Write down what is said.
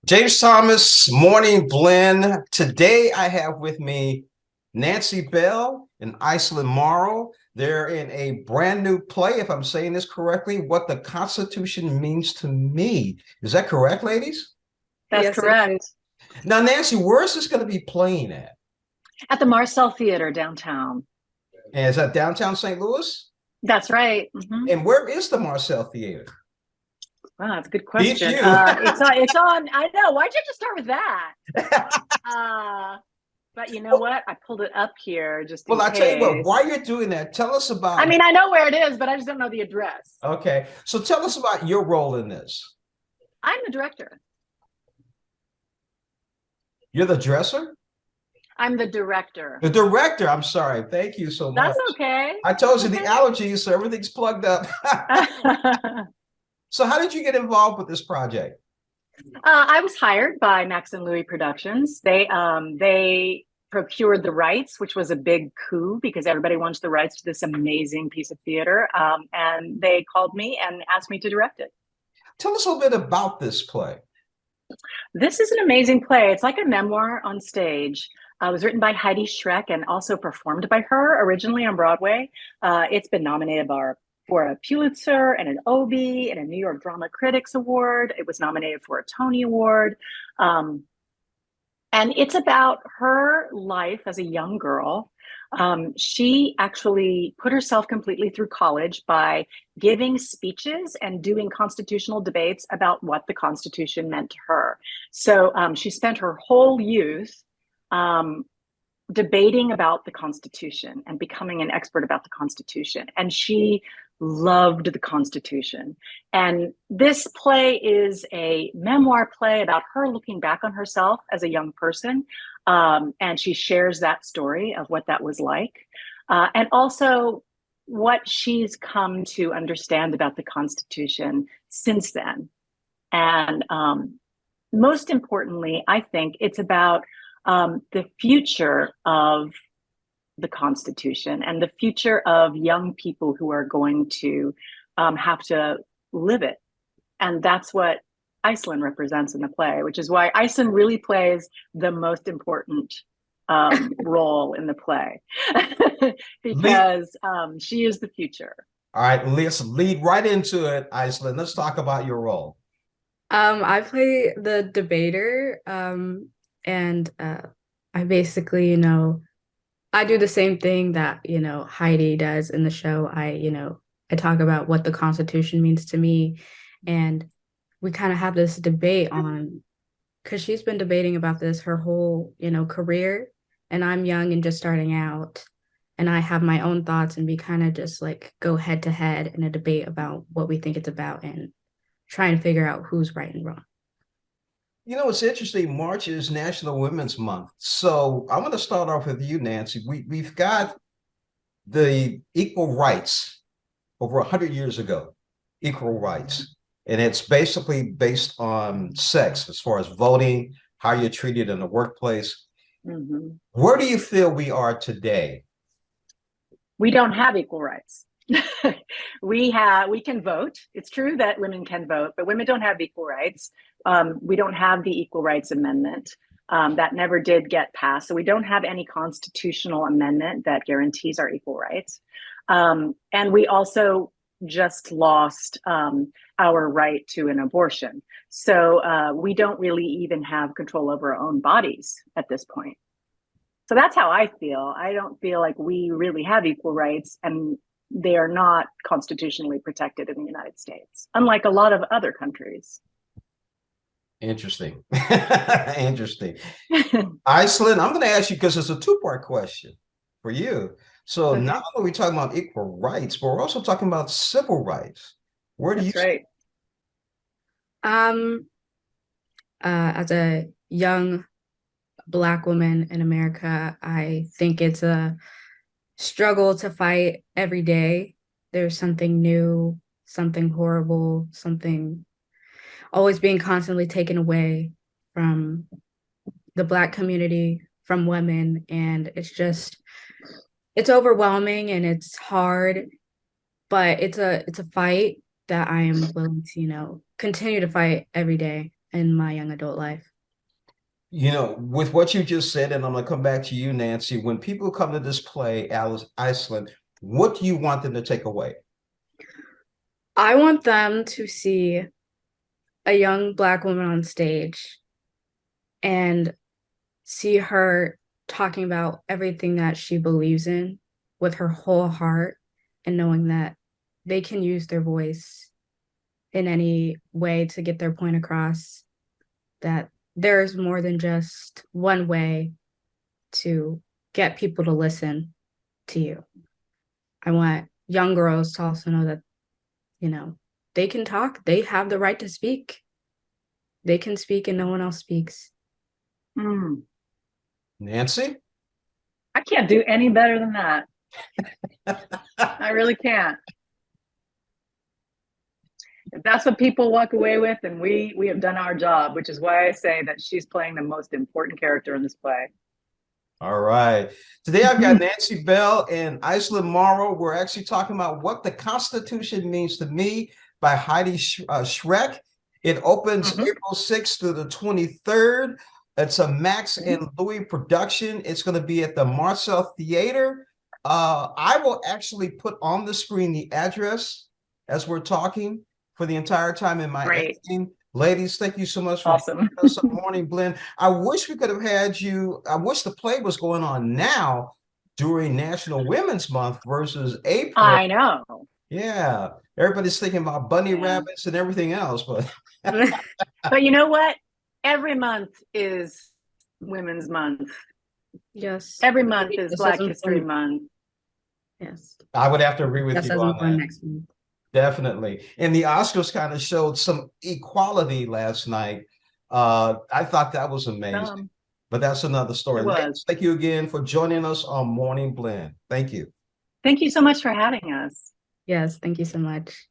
James Thomas, Morning Blend. Today I have with me Nancy Bell and Iceland Morrow. They're in a brand new play, if I'm saying this correctly, What the Constitution Means to Me. Is that correct, ladies? That's Yes, it is. correct. Now, Nancy, where is this going to be playing at? At the Marcel Theater downtown. And is that downtown St. Louis? That's right. And where is the Marcel Theater? Wow, that's a good Beat question. you. It's on. I know. Why'd you have to start with that? But you know what? I pulled it up here just in Well, I tell you what, case. while you're doing that, tell us about. I mean, I know where it is, but I just don't know the address. Okay, so tell us about your role in this. I'm the director. You're the dresser? I'm the director. The director, I'm sorry. Thank you so much. That's okay. I told you the Okay. allergies, so everything's plugged up. So how did you get involved with this project? I was hired by Max and Louis Productions. They procured the rights, which was a big coup because everybody wants the rights to this amazing piece of theater. And they called me and asked me to direct it. Tell us a little bit about this play. This is an amazing play. It's like a memoir on stage. It was written by Heidi Schreck and also performed by her originally on Broadway. It's been nominated for a Pulitzer and an Obie and a New York Drama Critics Award. It was nominated for a Tony Award. And it's about her life as a young girl. She actually put herself completely through college by giving speeches and doing constitutional debates about what the Constitution meant to her. So she spent her whole youth um, debating about the Constitution and becoming an expert about the Constitution. And she loved the Constitution. And this play is a memoir play about her looking back on herself as a young person. And she shares that story of what that was like. And also what she's come to understand about the Constitution since then. And most importantly, I think it's about the future of the Constitution and the future of young people who are going to have to live it. And that's what Iceland represents in the play, which is why Iceland really plays the most important role in the play because she is the future. All right, let's lead right into it, Iceland. Let's talk about your role. I play the debater, and I basically, I do the same thing that, Heidi does in the show. I talk about what the Constitution means to me, and we kind of have this debate on, because she's been debating about this her whole, career, and I'm young and just starting out, and I have my own thoughts, and we kind of just like go head to head in a debate about what we think it's about and trying to figure out who's right and wrong. You know, it's interesting. March is National Women's Month. So I'm going to start off with you, Nancy. We've got the equal rights over 100 years ago, equal rights. And it's basically based on sex as far as voting, how you're treated in the workplace. Mm-hmm. Where do you feel we are today? We don't have equal rights. We can vote. It's true that women can vote, but women don't have equal rights. We don't have the Equal Rights Amendment. That never did get passed. So we don't have any constitutional amendment that guarantees our equal rights. And we also just lost our right to an abortion. So we don't really even have control over our own bodies at this point. So that's how I feel. I don't feel like we really have equal rights, and they are not constitutionally protected in the United States, unlike a lot of other countries. Interesting. Interesting. Iceland, I'm going to ask you because it's a two-part question for you. So Okay. not only are we talking about equal rights, but we're also talking about civil rights. Where do you That's right. Um, as a young Black woman in America, I think it's a struggle to fight every day. There's something new, something horrible, something always being constantly taken away from the Black community, from women. And it's overwhelming and it's hard, but it's a fight that I am willing to, continue to fight every day in my young adult life. You know, with what you just said, and I'm going to come back to you, Nancy, when people come to this play, Alice Iceland, what do you want them to take away? I want them to see a young Black woman on stage and see her talking about everything that she believes in with her whole heart, and knowing that they can use their voice in any way to get their point across, that there's more than just one way to get people to listen to you. I want young girls to also know that, you know, they can talk, they have the right to speak. They can speak and no one else speaks. Mm, Nancy? I can't do any better than that. I really can't. If that's what people walk away with, then we have done our job, which is why I say that she's playing the most important character in this play. All right. Today I've got Nancy Bell and Iceland Morrow. We're actually talking about What the Constitution Means to Me by Heidi Schreck. It opens April 6th through the 23rd. It's a Max and Louis production. It's going to be at the Marcel Theater. I will actually put on the screen the address as we're talking for the entire time in my editing. Ladies, thank you so much for us on Morning Blend. I wish we could have had you. I wish the play was going on now during National Women's Month versus April. I know. Yeah. Everybody's thinking about bunny rabbits and everything else, but but you know what? Every month is Women's Month. Yes. Every month is Black History Month. Yes. I would have to agree with you on that. Next month. Definitely. And the Oscars kind of showed some equality last night. I thought that was amazing. But that's another story. Thank you again for joining us on Morning Blend. Thank you. Thank you so much for having us. Yes, thank you so much.